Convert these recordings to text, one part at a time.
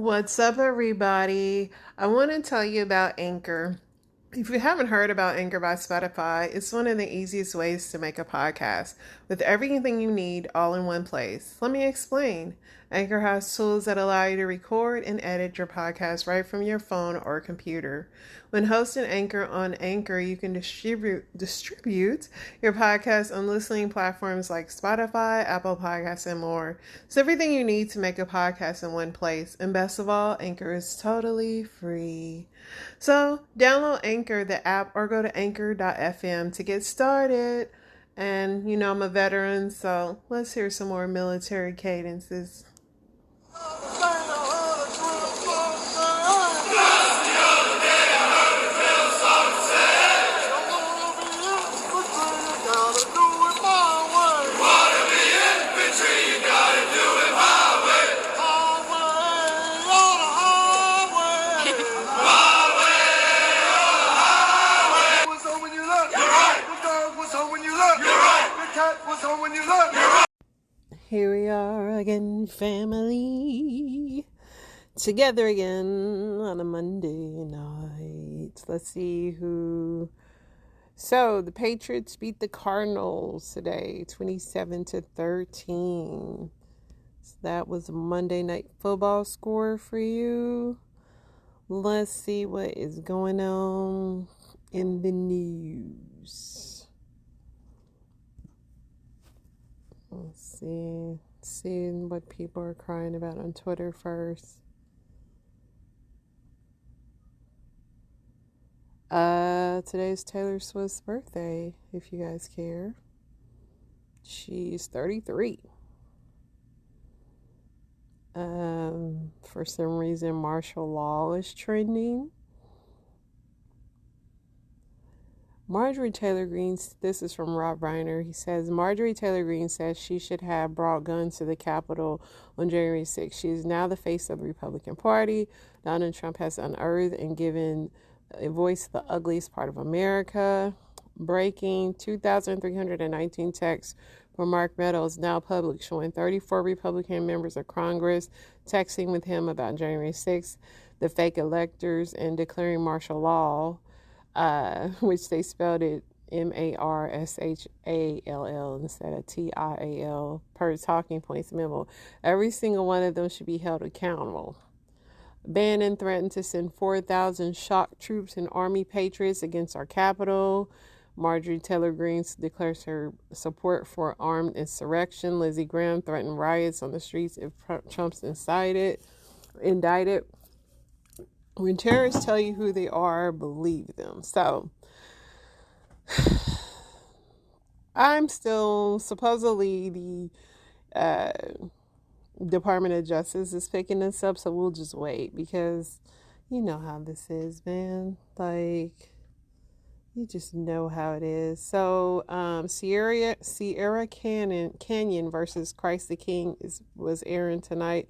What's up, everybody? I want to tell you about Anchor. If you haven't heard about Anchor by Spotify, it's one of the easiest ways to make a podcast with everything you need all in one place. Let me explain. Anchor has tools that allow you to record and edit your podcast right from your phone or computer. When hosting Anchor on Anchor, you can distribute your podcast on listening platforms like Spotify, Apple Podcasts, and more. It's everything you need to make a podcast in one place. And best of all, Anchor is totally free. So download Anchor, the app, or go to anchor.fm to get started. And I'm a veteran, so let's hear some more military cadences. Here we are again, family. Together again on a Monday night. Let's see who. So the Patriots beat the Cardinals today, 27-13. So that was a Monday Night Football score for you. Let's see what is going on in the news. Let's see what people are crying about on Twitter first. Today's Taylor Swift's birthday, if you guys care. She's 33. For some reason, martial law is trending. Marjorie Taylor Greene, this is from Rob Reiner. He says, Marjorie Taylor Greene says she should have brought guns to the Capitol on January 6th. She is now the face of the Republican Party. Donald Trump has unearthed and given a voice to the ugliest part of America. Breaking 2,319 texts from Mark Meadows now public, showing 34 Republican members of Congress texting with him about January 6th, the fake electors, and declaring martial law. Which they spelled it MARSHALL instead of TIAL per talking points memo. Every single one of them should be held accountable. Bannon threatened to send 4,000 shock troops and Army patriots against our capital. Marjorie Taylor Greene declares her support for armed insurrection. Lindsey Graham threatened riots on the streets if Trump's indicted. When terrorists tell you who they are, believe them. So, I'm still, supposedly, the Department of Justice is picking this up, so we'll just wait, because you know how this is, man. Like, you just know how it is. So, Sierra Canyon versus Christ the King was airing tonight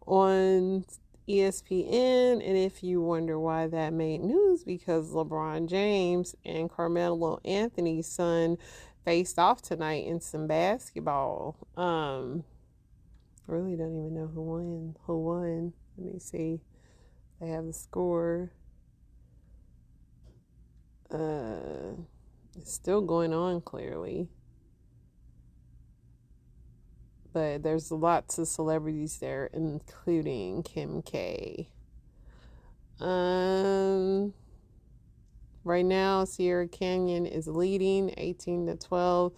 on ESPN, and if you wonder why that made news, because LeBron James and Carmelo Anthony's son faced off tonight in some basketball. I really don't even know who won. Let me see. They have the score. It's still going on, clearly. But there's lots of celebrities there, including Kim K. Right now, Sierra Canyon is leading 18-12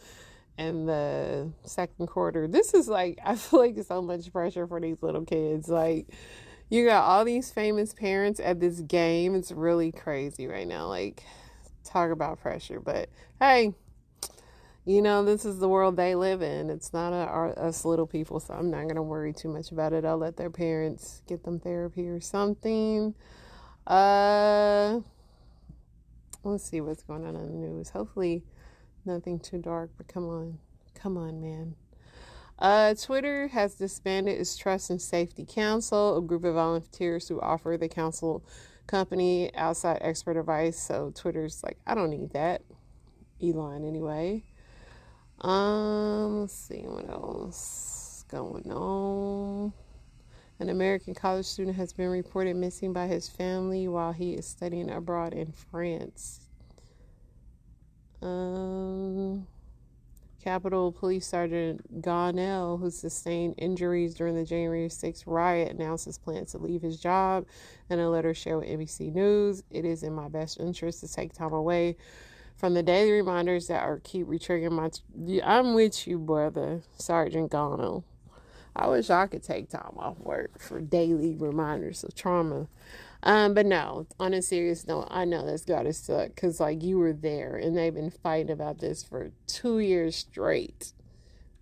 in the second quarter. This is like, I feel like so much pressure for these little kids. Like, you got all these famous parents at this game. It's really crazy right now. Like, talk about pressure. But hey, this is the world they live in. It's not us little people, so I'm not going to worry too much about it. I'll let their parents get them therapy or something. Let's see what's going on in the news. Hopefully nothing too dark, but come on, man. Twitter has disbanded its Trust and Safety Council, a group of volunteers who offer the council company outside expert advice. So Twitter's like, I don't need that. Elon, anyway. Let's see what else going on. An American college student has been reported missing by his family while he is studying abroad in France. Capitol Police Sergeant Garnell, who sustained injuries during the January 6th riot, announced his plans to leave his job. In a letter shared with NBC News, "It is in my best interest to take time away from the daily reminders that are keep retriggering my..." I'm with you, brother, Sergeant Garnell. I wish I could take time off work for daily reminders of trauma. But no, on a serious note, I know that's gotta suck because, like, you were there and they've been fighting about this for 2 years straight.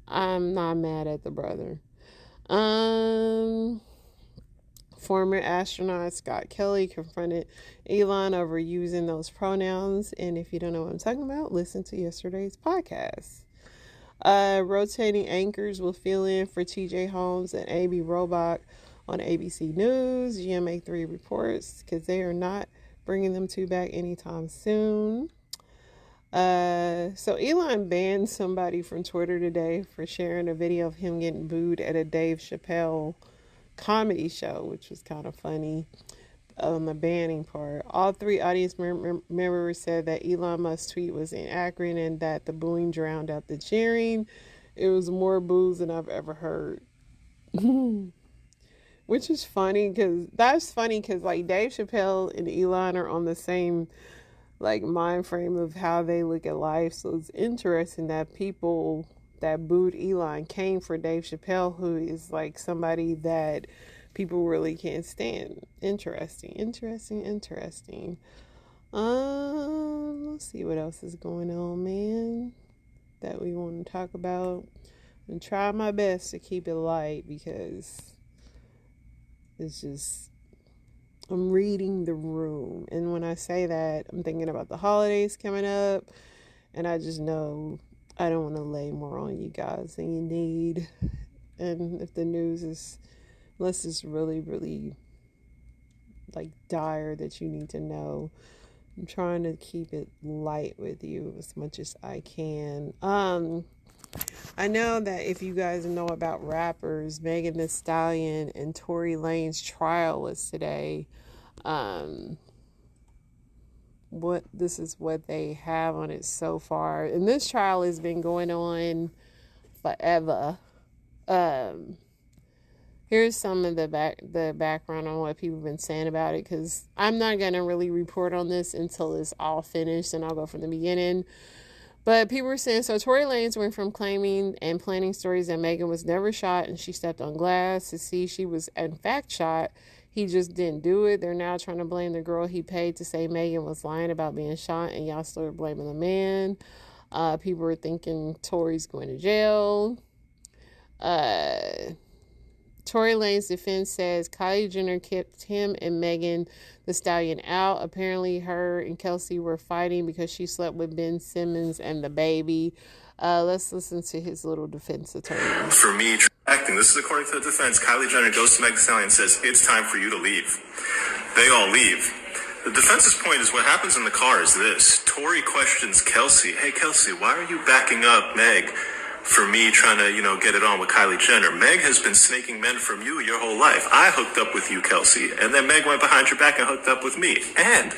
I'm not mad at the brother. Former astronaut Scott Kelly confronted Elon over using those pronouns. And if you don't know what I'm talking about, listen to yesterday's podcast. Rotating anchors will fill in for TJ Holmes and AB Robach on ABC News. GMA3 reports because they are not bringing them two back anytime soon. So Elon banned somebody from Twitter today for sharing a video of him getting booed at a Dave Chappelle comedy show, which was kind of funny on the banning part. All three audience members said that Elon Musk's tweet was inaccurate and that the booing drowned out the cheering. It was more boos than I've ever heard. Which is funny because like Dave Chappelle and Elon are on the same like mind frame of how they look at life. So it's interesting that people that booed Elon came for Dave Chappelle, who is like somebody that people really can't stand. Interesting. Let's see what else is going on, man, that we want to talk about. And try my best to keep it light because it's just, I'm reading the room. And when I say that, I'm thinking about the holidays coming up. And I just know I don't want to lay more on you guys than you need. And if the news is, unless it's really, really like dire that you need to know, I'm trying to keep it light with you as much as I can. I know that if you guys know about rappers, Megan Thee Stallion and Tory Lanez trial was today. This is what they have on it so far. And this trial has been going on forever. Here's some of the background on what people have been saying about it, because I'm not going to really report on this until it's all finished, and I'll go from the beginning. But people were saying, so Tory Lanez went from claiming and planning stories that Megan was never shot and she stepped on glass to see she was in fact shot. He just didn't do it. They're now trying to blame the girl he paid to say Megan was lying about being shot, and y'all started blaming the man. People were thinking Tory's going to jail. Tory Lanez's defense says Kylie Jenner kept him and Megan Thee Stallion out. Apparently, her and Kelsey were fighting because she slept with Ben Simmons and the baby. Let's listen to his little defense attorney. For me, acting, this is according to the defense. Kylie Jenner goes to Megan Thee Stallion and says, "It's time for you to leave." They all leave. The defense's point is what happens in the car is this. Tory questions Kelsey. "Hey, Kelsey, why are you backing up Meg for me trying to, get it on with Kylie Jenner? Meg has been snaking men from you your whole life. I hooked up with you, Kelsey, and then Meg went behind your back and hooked up with me. And,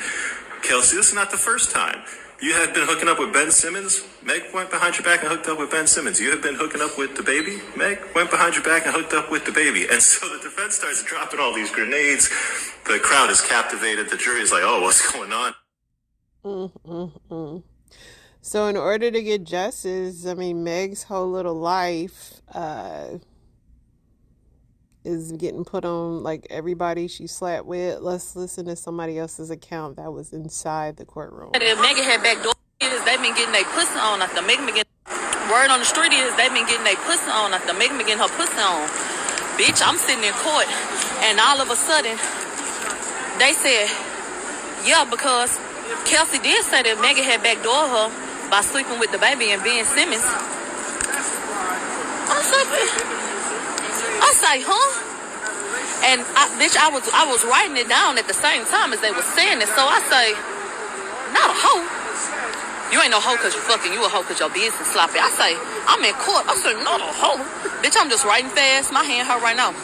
Kelsey, this is not the first time. You had been hooking up with Ben Simmons. Meg went behind your back and hooked up with Ben Simmons. You had been hooking up with the baby. Meg went behind your back and hooked up with the baby." And so the defense starts dropping all these grenades. The crowd is captivated. The jury is like, "Oh, what's going on?" So in order to get justice, Meg's whole little life is getting put on, like, everybody she slept with. Let's listen to somebody else's account that was inside the courtroom. If Megan had backdoor is they been getting their pussy on after Megan been getting, word on the street is they been getting their pussy on after Megan been getting her pussy on. Bitch, I'm sitting in court and all of a sudden they said, yeah, because Kelsey did say that Megan had backdoored her by sleeping with the baby and Ben Simmons. I say, huh? And I was writing it down at the same time as they were saying it. So I say, not a hoe. You ain't no hoe because you fucking. You a hoe because your business sloppy. I say, I'm in court. I say, not a hoe. Bitch, I'm just writing fast. My hand hurt right now.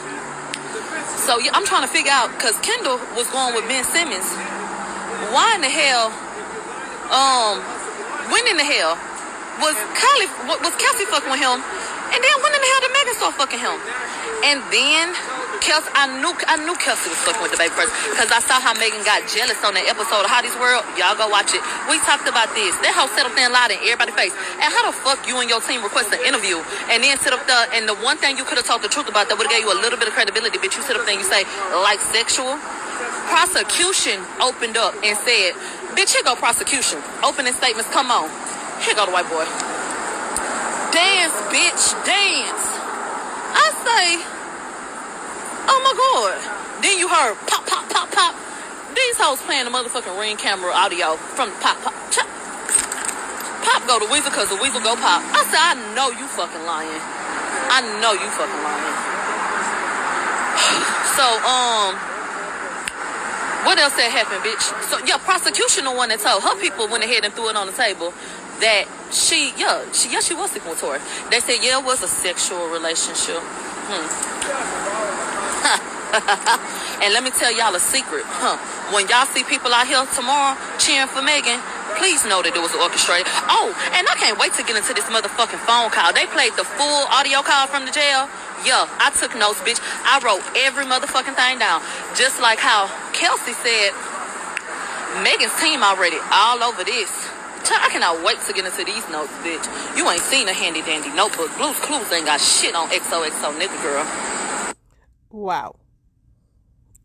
So yeah, I'm trying to figure out, because Kendall was going with Ben Simmons. Why in the hell, when in the hell was Kelsey fucking with him? And then when in the hell did Megan start fucking him? And then Kelsey, I knew Kelsey was fucking with the baby first, because I saw how Megan got jealous on that episode of Hottie's World. Y'all go watch it. We talked about this. That hoe set up there and lied in everybody's face. And how the fuck you and your team request an interview and then sit up there, and the one thing you could have told the truth about that would have gave you a little bit of credibility, bitch, you sit up there and you say, like, sexual? Prosecution opened up and said, bitch, here go prosecution. Opening statements, come on. Here go the white boy. Dance, bitch, dance. I say, oh my God. Then you heard pop, pop, pop, pop. These hoes playing the motherfucking Ring camera audio from the pop, pop. Chop. Pop go to Weasel because the Weasel go pop. I said, I know you fucking lying. I know you fucking lying. So, what else had happened, bitch? So, yeah, prosecution the one that told her people went ahead and threw it on the table that she was sleeping with Tori. They said, yeah, it was a sexual relationship. And let me tell y'all a secret. When y'all see people out here tomorrow cheering for Megan, please know that it was orchestrated. Oh, and I can't wait to get into this motherfucking phone call. They played the full audio call from the jail. Yeah, I took notes, bitch. I wrote every motherfucking thing down. Just like how Kelsey said, Megan's team already all over this. I cannot wait to get into these notes, bitch. You ain't seen a handy dandy notebook. Blue's Clues ain't got shit on XOXO, nigga girl. Wow.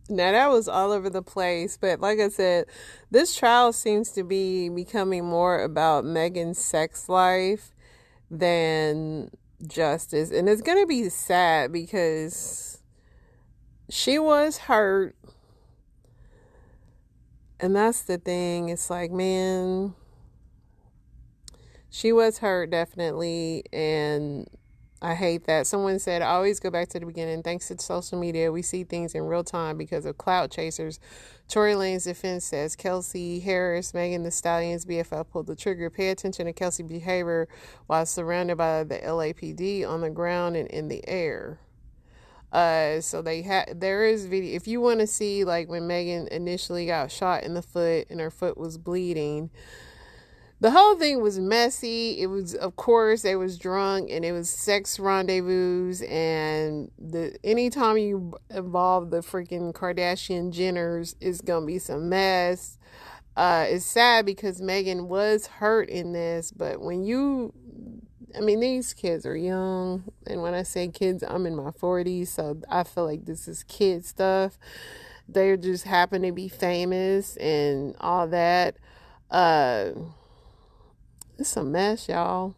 Now that was all over the place, but like I said, this trial seems to be becoming more about Megan's sex life than justice. And it's going to be sad because she was hurt. And that's the thing. It's like, man, she was hurt, definitely. And I hate that. Someone said, I always go back to the beginning. Thanks to social media, we see things in real time because of clout chasers. Tory Lane's defense says Kelsey Harris, Megan Thee Stallion's BFF, pulled the trigger. Pay attention to Kelsey's behavior while surrounded by the LAPD on the ground and in the air. So there is video. If you want to see, like, when Megan initially got shot in the foot and her foot was bleeding, the whole thing was messy. It was, of course, they was drunk and it was sex rendezvous, and anytime you involve the freaking Kardashian Jenners, it's gonna be some mess. It's sad because Megan was hurt in this, but these kids are young, and when I say kids, I'm in my 40s, so I feel like this is kid stuff. They just happen to be famous and all that. It's a mess, y'all.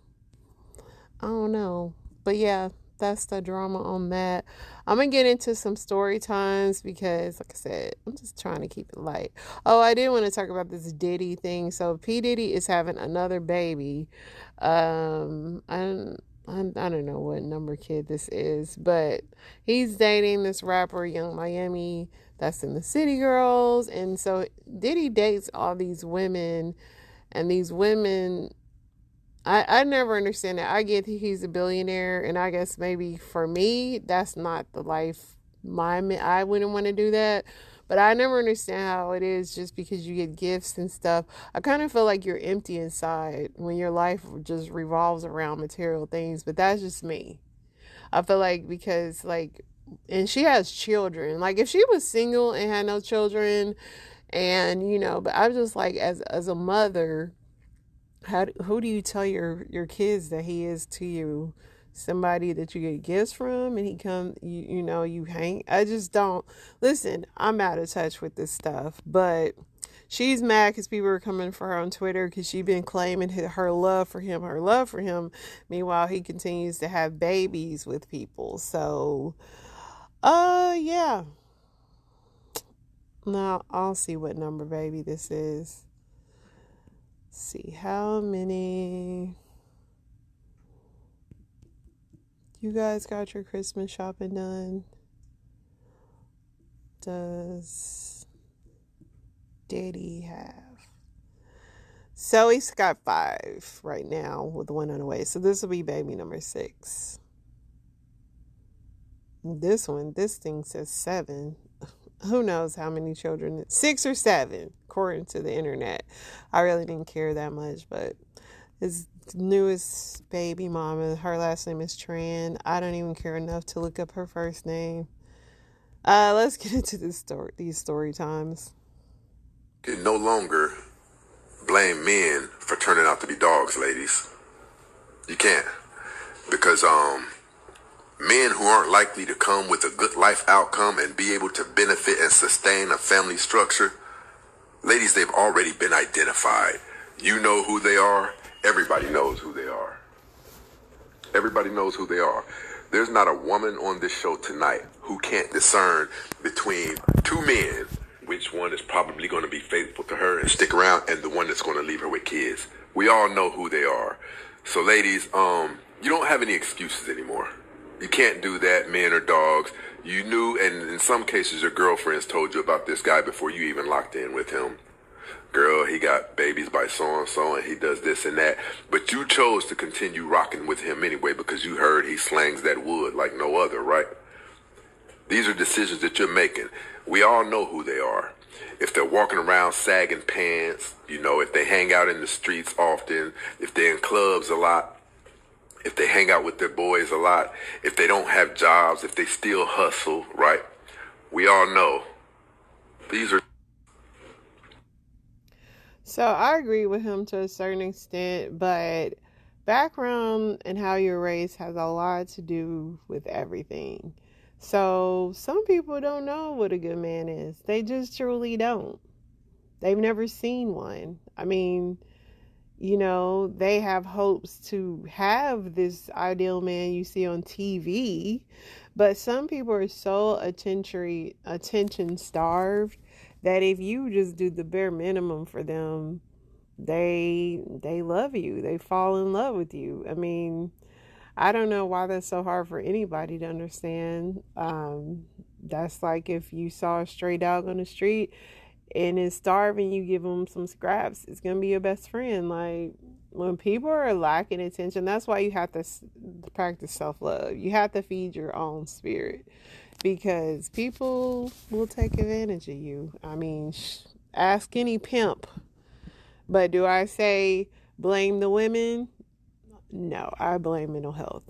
I don't know. But yeah, that's the drama on that. I'm going to get into some story times because, like I said, I'm just trying to keep it light. Oh, I did want to talk about this Diddy thing. So P. Diddy is having another baby. I don't know what number kid this is, but he's dating this rapper, Young Miami, that's in the City Girls. And so Diddy dates all these women, and these women, I never understand that. I get he's a billionaire, and I guess maybe for me, that's not the life I wouldn't want to do that. But I never understand how it is just because you get gifts and stuff. I kind of feel like you're empty inside when your life just revolves around material things. But that's just me. I feel like because, like, and she has children. Like, if she was single and had no children, and, but I was just like, as a mother, who do you tell your kids that he is to you? Somebody that you get gifts from, and he come, you hang. I just don't listen. I'm out of touch with this stuff, but she's mad because people are coming for her on Twitter because she's been claiming her love for him. Meanwhile, he continues to have babies with people. So, yeah. Now I'll see what number baby this is. See how many. You guys got your Christmas shopping done? Does Diddy have? So he's got 5 right now with 1 on the way. So this will be baby number 6. This thing says 7. Who knows how many children? 6 or 7, according to the internet. I really didn't care that much, but his newest baby mama, her last name is Tran. I don't even care enough to look up her first name. Let's get into these story times. You can no longer blame men for turning out to be dogs, ladies. You can't. Because men who aren't likely to come with a good life outcome and be able to benefit and sustain a family structure, ladies, they've already been identified. You know who they are. Everybody knows who they are. Everybody knows who they are. There's not a woman on this show tonight who can't discern between two men, which one is probably going to be faithful to her and stick around, and the one that's going to leave her with kids. We all know who they are. So ladies, you don't have any excuses anymore. You can't do that, men or dogs. You knew, and in some cases, your girlfriends told you about this guy before you even locked in with him. Girl, he got babies by so-and-so, and he does this and that. But you chose to continue rocking with him anyway because you heard he slangs that wood like no other, right? These are decisions that you're making. We all know who they are. If they're walking around sagging pants, if they hang out in the streets often, if they're in clubs a lot, if they hang out with their boys a lot, if they don't have jobs, if they still hustle, right? We all know. These are... So I agree with him to a certain extent, but background and how you're raised has a lot to do with everything. So some people don't know what a good man is. They just truly don't. They've never seen one. I mean, they have hopes to have this ideal man you see on TV, but some people are so attention starved that if you just do the bare minimum for them, they love you. They fall in love with you. I mean, I don't know why that's so hard for anybody to understand. That's like if you saw a stray dog on the street and is starving, you give them some scraps, it's going to be your best friend. Like, when people are lacking attention, that's why you have to practice self-love. You have to feed your own spirit because people will take advantage of you. I mean, ask any pimp. But do I say blame the women? No, I blame mental health.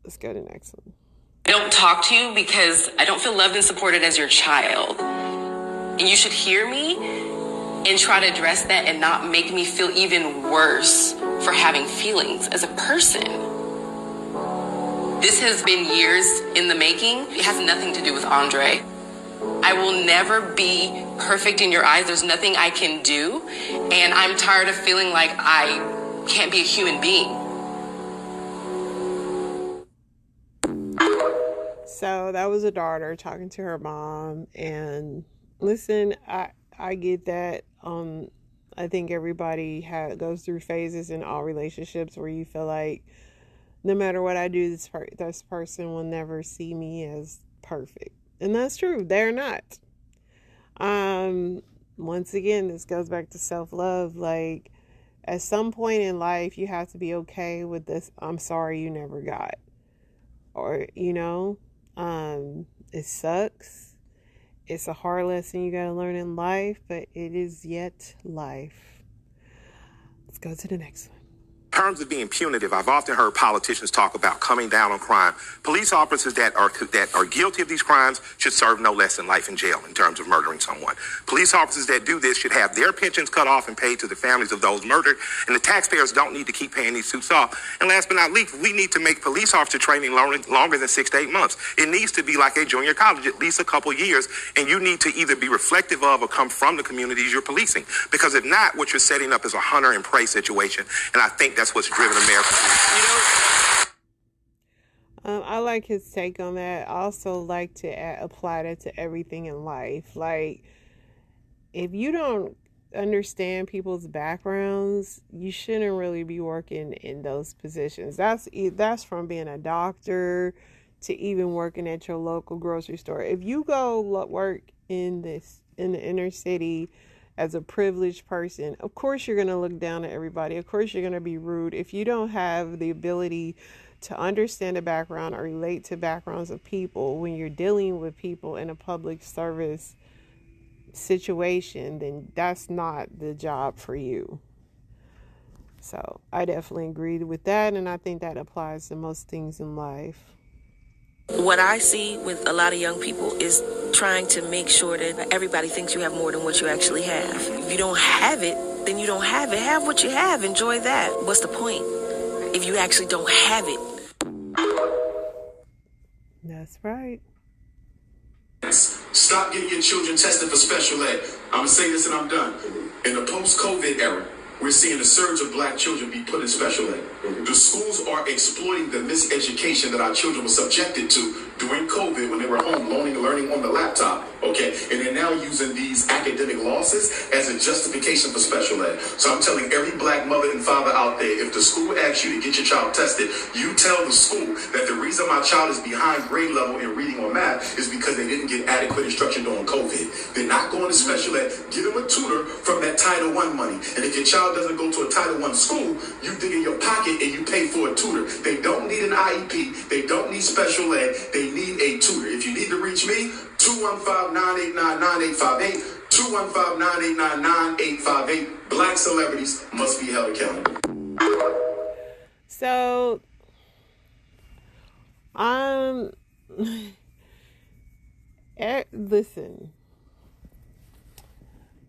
Let's go to the next one. I don't talk to you because I don't feel loved and supported as your child. And you should hear me and try to address that and not make me feel even worse for having feelings as a person. This has been years in the making. It has nothing to do with Andre. I will never be perfect in your eyes. There's nothing I can do. And I'm tired of feeling like I can't be a human being. So that was a daughter talking to her mom, and listen, I get that. I think everybody goes through phases in all relationships where you feel like no matter what I do, this person will never see me as perfect, and that's true. They're not. Once again, this goes back to self-love. Like, at some point in life, you have to be okay with this. I'm sorry you never got, or it sucks. It's a hard lesson you gotta learn in life, but it is yet life. Let's go to the next one. In terms of being punitive, I've often heard politicians talk about coming down on crime. Police officers that are guilty of these crimes should serve no less than life in jail in terms of murdering someone. Police officers that do this should have their pensions cut off and paid to the families of those murdered, and the taxpayers don't need to keep paying these suits off. And last but not least, we need to make police officer training longer than 6 to 8 months. It needs to be like a junior college, at least a couple years, and you need to either be reflective of or come from the communities you're policing. Because if not, what you're setting up is a hunter and prey situation, and I think that's what's driven America. I like his take on that. I also like to apply that to everything in life. Like, if you don't understand people's backgrounds, you shouldn't really be working in those positions. That's from being a doctor to even working at your local grocery store. If you go work in the inner city as a privileged person, of course you're going to look down at everybody. Of course you're going to be rude. If you don't have the ability to understand the background or relate to backgrounds of people when you're dealing with people in a public service situation, then that's not the job for you. So I definitely agree with that, and I think that applies to most things in life. What I see with a lot of young people is trying to make sure that everybody thinks you have more than what you actually have. If you don't have it, then you don't have it. Have what you have. Enjoy that. What's the point if you actually don't have it? That's right. Stop getting your children tested for special ed. I'm going to say this and I'm done. In the post-COVID era, we're seeing a surge of black children be put in special ed. The schools are exploiting the miseducation that our children were subjected to during COVID when they were home learning on the laptop, okay? And they're now using these academic losses as a justification for special ed. So I'm telling every black mother and father out there, if the school asks you to get your child tested, you tell the school that the reason my child is behind grade level in reading or math is because they didn't get adequate instruction during COVID. They're not going to special ed. Give them a tutor from that Title I money. And if your child doesn't go to a Title I school, you dig in your pocket and you pay for a tutor. They don't need an IEP. They don't need special ed. They need a tutor. If you need to reach me, 215-989-9858, 215-989-9858. Black celebrities must be held accountable. So, listen,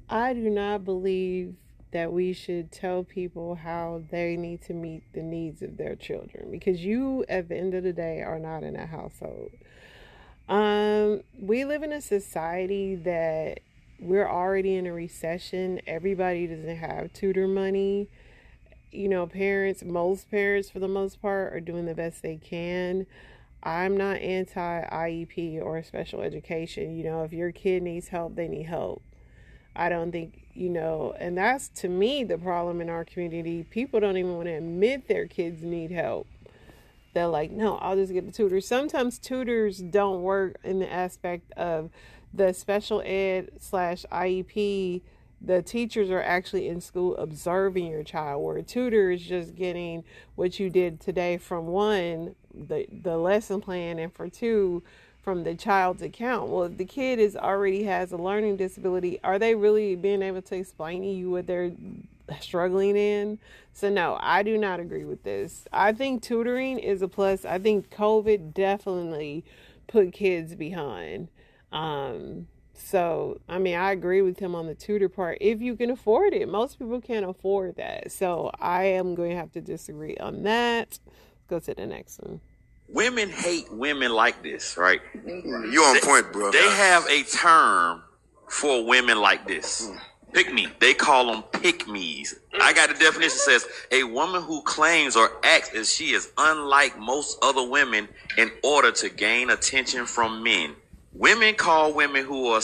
I do not believe that we should tell people how they need to meet the needs of their children, because you, at the end of the day, are not in a household. We live in a society that we're already in a recession. Everybody doesn't have tutor money. You know, most parents for the most part are doing the best they can. I'm not anti-IEP or special education. You know, if your kid needs help, they need help. I don't think, and that's, to me, the problem in our community. People don't even want to admit their kids need help. They're like, no, I'll just get the tutor. Sometimes tutors don't work in the aspect of the special ed / IEP. The teachers are actually in school observing your child, where a tutor is just getting what you did today from one, the lesson plan, and for two, from the child's account. Well, if the kid already has a learning disability, are they really being able to explain to you what they're struggling in? So no, I do not agree with this. I think tutoring is a plus. I think COVID definitely put kids behind. So, I agree with him on the tutor part, if you can afford it. Most people can't afford that. So I am going to have to disagree on that. Let's go to the next one. Women hate women like this, right? You on point, bro. They have a term for women like this. Pick me. They call them pick-me's. I got a definition that says a woman who claims or acts as she is unlike most other women in order to gain attention from men. Women call women who are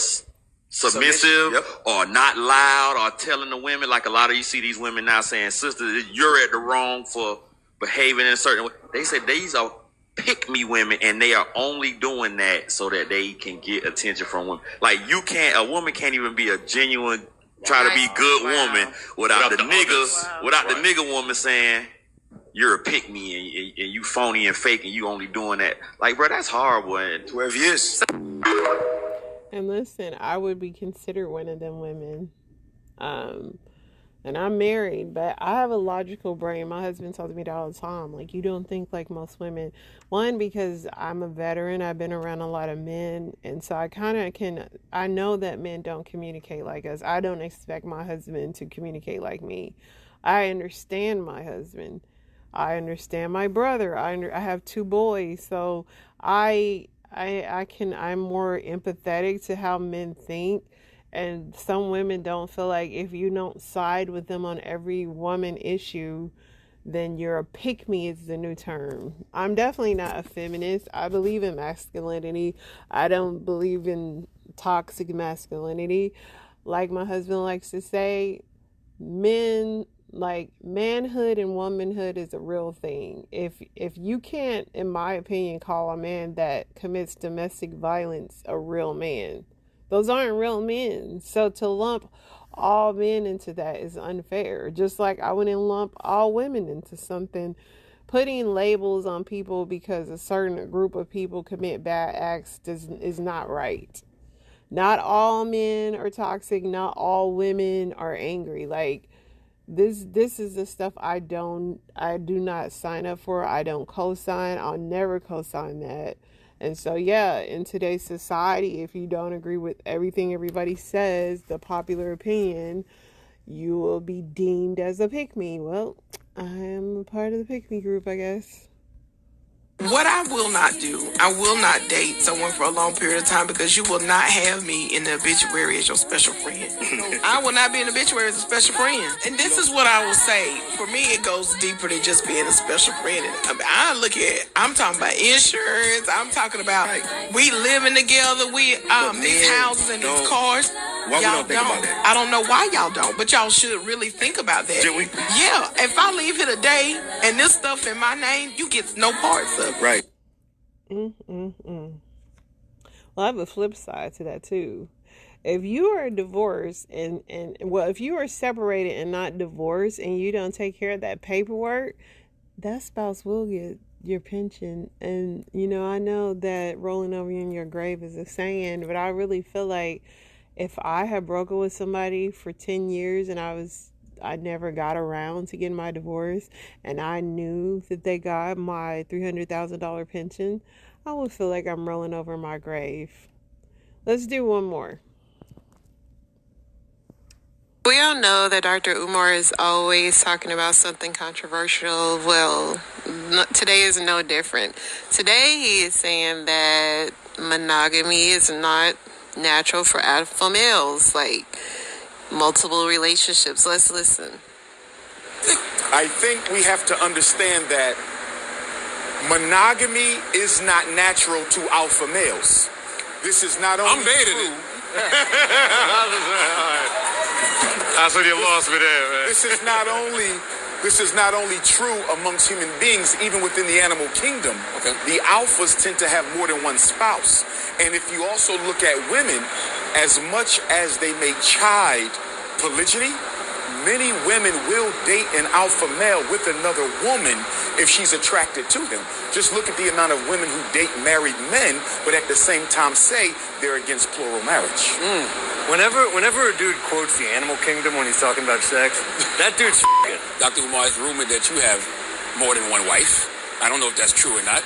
submissive, Yep. or not loud, or telling the women, like a lot of you see these women now saying, sister, you're at the wrong for behaving in a certain way. They say these are pick-me women, and they are only doing that so that they can get attention from women. Like, a woman can't even be a genuine, try to be good woman without the nigga woman saying, you're a pick-me and you phony and fake and you only doing that. Like, bro, that's horrible. 12 years. And listen, I would be considered one of them women. And I'm married, but I have a logical brain. My husband tells me that all the time. Like, you don't think like most women. One, because I'm a veteran. I've been around a lot of men. And so I know that men don't communicate like us. I don't expect my husband to communicate like me. I understand my husband. I understand my brother. I have 2 boys. So I'm more empathetic to how men think. And some women don't feel like if you don't side with them on every woman issue, then you're a pick-me is the new term. I'm definitely not a feminist. I believe in masculinity. I don't believe in toxic masculinity. Like my husband likes to say, manhood and womanhood is a real thing. If you can't, in my opinion, call a man that commits domestic violence a real man, those aren't real men. So to lump all men into that is unfair. Just like I wouldn't lump all women into something putting labels on people because a certain group of people commit bad acts is not right. Not all men are toxic. Not all women are angry. Like, this is the stuff I do not sign up for. I don't co-sign. I'll never co-sign that. And so, yeah, in today's society, if you don't agree with everything everybody says, the popular opinion, you will be deemed as a pick-me. Well, I am a part of the pick-me group, I guess. What I will not do, I will not date someone for a long period of time because you will not have me in the obituary as your special friend. I will not be in the obituary as a special friend. And this is what I will say. For me, it goes deeper than just being a special friend. I'm talking about insurance. I'm talking about we living together. These houses and these cars. Why y'all don't think about that? I don't know why y'all don't, but y'all should really think about that. Should we? Yeah. If I leave here today and this stuff in my name, you get no parts of it. Right. Well, I have a flip side to that too. If you are divorced if you are separated and not divorced and you don't take care of that paperwork, that spouse will get your pension. And, I know that rolling over in your grave is a saying, but I really feel like if I had broken with somebody for 10 years and I never got around to getting my divorce and I knew that they got my $300,000 pension, I would feel like I'm rolling over my grave. Let's do one more. We all know that Dr. Umar is always talking about something controversial. Well, today is no different. Today he is saying that monogamy is not natural for alpha males, like multiple relationships. Let's listen. I think we have to understand that monogamy is not natural to alpha males. This is not only true. That's what you lost me there, man. This is not only true amongst human beings, even within the animal kingdom. Okay. The alphas tend to have more than one spouse. And if you also look at women, as much as they may chide polygyny, many women will date an alpha male with another woman if she's attracted to them. Just look at the amount of women who date married men, but at the same time say they're against plural marriage. Whenever a dude quotes the animal kingdom when he's talking about sex, that dude's f***ing. Dr. Umar, it's rumored that you have more than one wife. I don't know if that's true or not.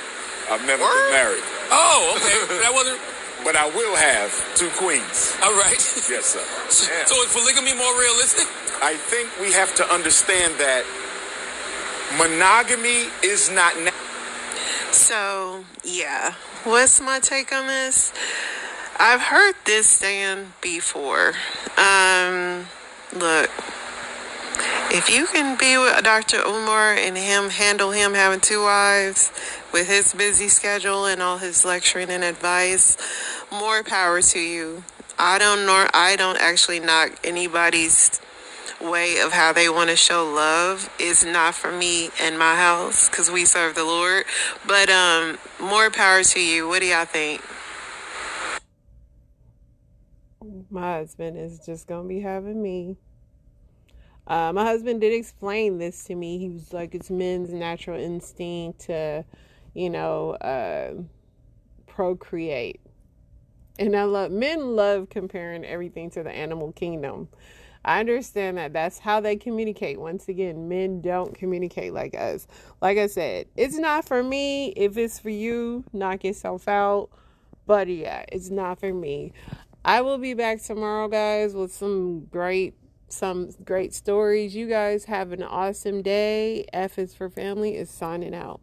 I've never been married. Oh, okay. That wasn't... But I will have 2 queens. All right. Yes, sir. So is polygamy more realistic? I think we have to understand that monogamy is not... So, yeah. What's my take on this? I've heard this saying before. Look, if you can be with Dr. Umar and handle him having 2 wives with his busy schedule and all his lecturing and advice, more power to you. I don't actually knock anybody's way of how they want to show love. It's not for me and my house because we serve the Lord. But more power to you. What do y'all think? My husband is just gonna be having me. My husband did explain this to me. He was like, it's men's natural instinct to, procreate. And men love comparing everything to the animal kingdom. I understand that that's how they communicate. Once again, men don't communicate like us. Like I said, it's not for me. If it's for you, knock yourself out. But yeah, it's not for me. I will be back tomorrow, guys, with some great stories. You guys have an awesome day. F is for Family is signing out.